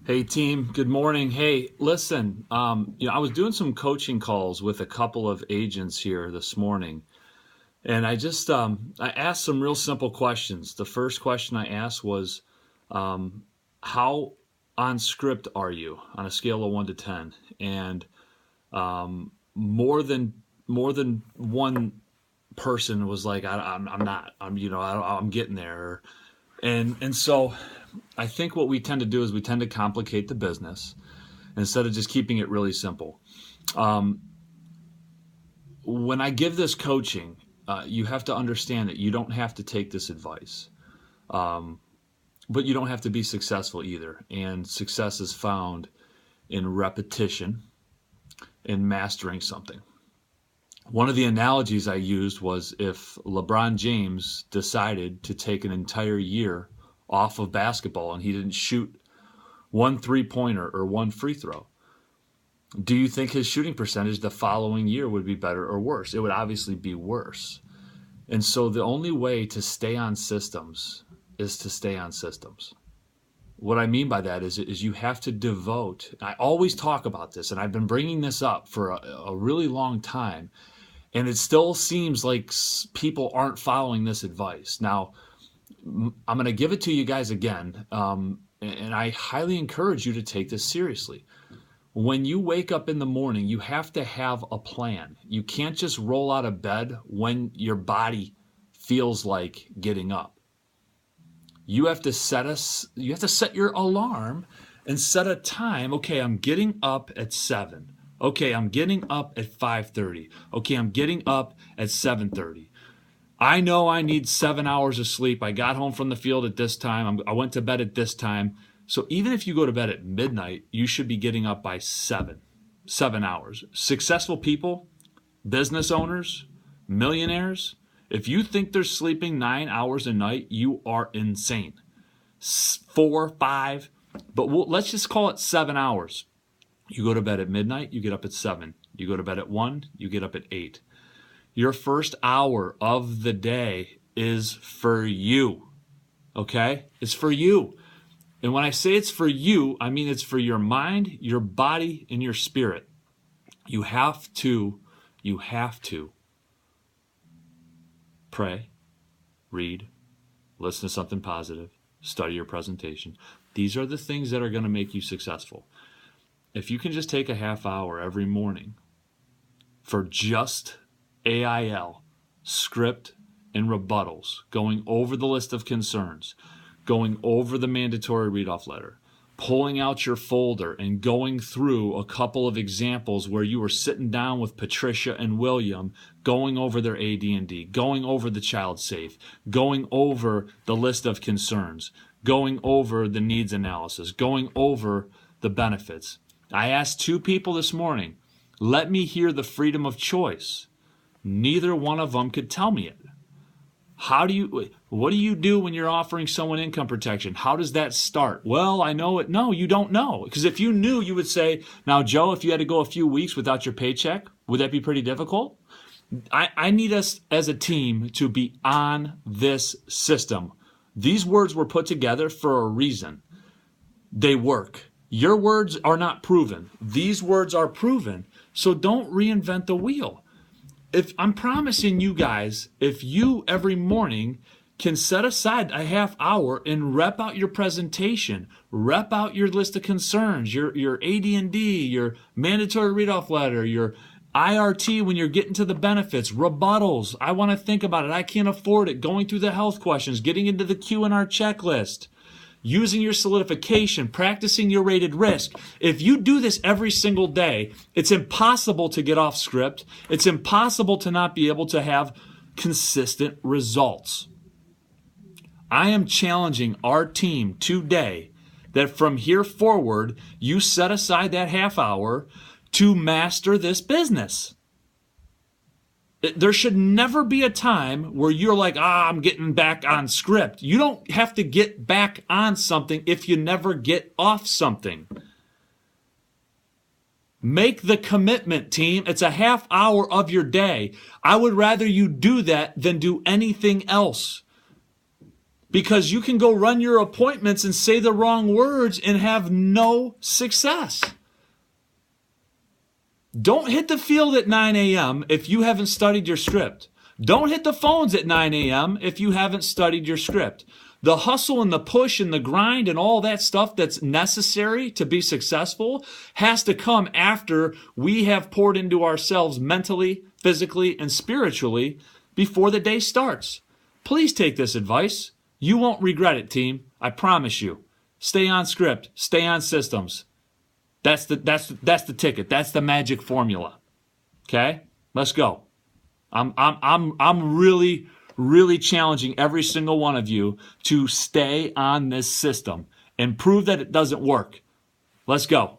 Hey team, good morning. Hey, listen, I was doing some coaching calls with a couple of agents here this morning, and I asked some real simple questions. The first question I asked was, how on script are you on a scale of 1 to 10? And more than more than one person was like, I'm not, I'm getting there. And so I think what we tend to do is we tend to complicate the business instead of just keeping it really simple. When I give this coaching, you have to understand that you don't have to take this advice, but you don't have to be successful either. And success is found in repetition and mastering something. One of the analogies I used was if LeBron James decided to take an entire year off of basketball and he didn't shoot one three-pointer or one free throw, do you think his shooting percentage the following year would be better or worse? It would obviously be worse. And so the only way to stay on systems is to stay on systems. What I mean by that is you have to devote, I always talk about this, and I've been bringing this up for a really long time, and it still seems like people aren't following this advice. Now, I'm going to give it to you guys again, and I highly encourage you to take this seriously. When you wake up in the morning, you have to have a plan. You can't just roll out of bed when your body feels like getting up. You have to set your alarm and set a time. Okay, I'm getting up at 7. Okay, I'm getting up at 5:30. Okay, I'm getting up at 7:30. I know I need 7 hours of sleep. I got home from the field at this time. I went to bed at this time. So even if you go to bed at midnight, you should be getting up by 7 hours. Successful people, business owners, millionaires, if you think they're sleeping 9 hours a night, you are insane. 4, 5, but let's just call it 7 hours. You go to bed at midnight, you get up at 7. You go to bed at 1, you get up at 8. Your first hour of the day is for you, okay? It's for you. And when I say it's for you, I mean it's for your mind, your body, and your spirit. You have to pray, read, listen to something positive, study your presentation. These are the things that are going to make you successful. If you can just take a half hour every morning for just AIL, script and rebuttals, going over the list of concerns, going over the mandatory read-off letter, pulling out your folder and going through a couple of examples where you were sitting down with Patricia and William, going over their AD&D, going over the child safe, going over the list of concerns, going over the needs analysis, going over the benefits. I asked 2 people this morning, let me hear the freedom of choice. Neither one of them could tell me it. What do you do when you're offering someone income protection? How does that start? Well, I know it. No, you don't know. Because if you knew, you would say, now, Joe, if you had to go a few weeks without your paycheck, would that be pretty difficult? I need us as a team to be on this system. These words were put together for a reason. They work. Your words are not proven. These words are proven. So don't reinvent the wheel. If I'm promising you guys, if you every morning can set aside a half hour and rep out your presentation, rep out your list of concerns, your AD&D, your mandatory read-off letter, your IRT when you're getting to the benefits, rebuttals, I want to think about it, I can't afford it, going through the health questions, getting into the Q&R checklist, using your solidification, practicing your rated risk. If you do this every single day, it's impossible to get off script. It's impossible to not be able to have consistent results. I am challenging our team today that from here forward, you set aside that half hour to master this business. There should never be a time where you're like, I'm getting back on script. You don't have to get back on something if you never get off something. Make the commitment, team. It's a half hour of your day. I would rather you do that than do anything else. because you can go run your appointments and say the wrong words and have no success. Don't hit the field at 9 a.m. if you haven't studied your script. Don't hit the phones at 9 a.m. if you haven't studied your script. The hustle and the push and the grind and all that stuff that's necessary to be successful has to come after we have poured into ourselves mentally, physically, and spiritually before the day starts. Please take this advice. You won't regret it, team. I promise you. Stay on script. Stay on systems. That's the ticket. That's the magic formula. Okay? Let's go. I'm really challenging every single one of you to stay on this system and prove that it doesn't work. Let's go.